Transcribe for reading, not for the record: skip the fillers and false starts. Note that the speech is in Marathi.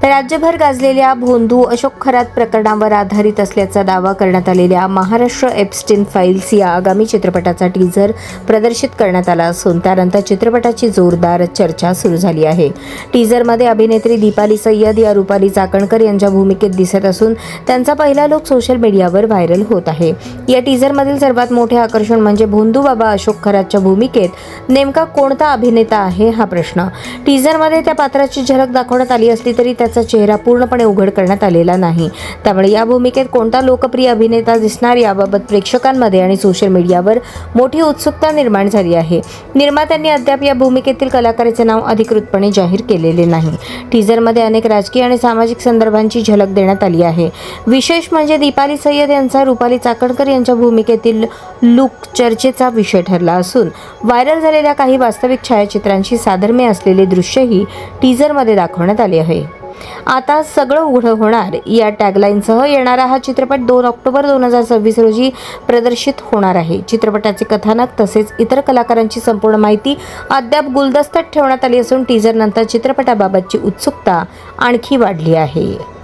राज्यभर गाजलेल्या भोंदू अशोक खरात प्रकरणावर आधारित असल्याचा दावा करण्यात आलेल्या महाराष्ट्र एप्स्टीन फाईल्स या आगामी चित्रपटाचा टीझर प्रदर्शित करण्यात आला असून त्यानंतर चित्रपटाची जोरदार चर्चा सुरू झाली आहे। टीझरमध्ये अभिनेत्री दीपाली सय्यद या रुपाली चाकणकर यांच्या भूमिकेत दिसत असून त्यांचा पहिला लूक सोशल मीडियावर व्हायरल होत आहे। या टीझरमधील सर्वात मोठे आकर्षण म्हणजे भोंदू बाबा अशोक खरातच्या भूमिकेत नेमका कोणता अभिनेता आहे हा प्रश्न। टीझरमध्ये त्या पात्राची झलक दाखवण्यात आली असली तरी त्याचा चेहरा पूर्णपणे उघड करण्यात आलेला नाही। त्यामुळे या भूमिकेत कोणता लोकप्रिय अभिनेता दिसणार याबाबत प्रेक्षकांमध्ये आणि सोशल मीडियावर मोठी उत्सुकता निर्माण झाली आहे। निर्मात्यांनी अद्याप या भूमिकेतील कलाकाराचे नाव अधिकृतपणे जाहीर केलेले नाही। टीझरमध्ये अनेक राजकीय आणि सामाजिक संदर्भांची झलक देण्यात आली आहे। विशेष म्हणजे दीपाली सय्यद यांचा रुपाली चाकणकर यांच्या भूमिकेतील लूक चर्चेचा विषय ठरला असून व्हायरल झालेल्या काही वास्तविक छायाचित्रांशी साधर्म्य असलेले दृश्यही टीझरमध्ये दाखवण्यात आले आहे। आता सगळं उघड होणार या टॅगलाईनसह येणारा हा चित्रपट 2 ऑक्टोबर 2026 रोजी प्रदर्शित होणार आहे। चित्रपटाचे कथानक तसेच इतर कलाकारांची संपूर्ण माहिती अद्याप गुलदस्त्यात ठेवण्यात आली असून टीझर नंतर चित्रपटाबाबतची उत्सुकता आणखी वाढली आहे।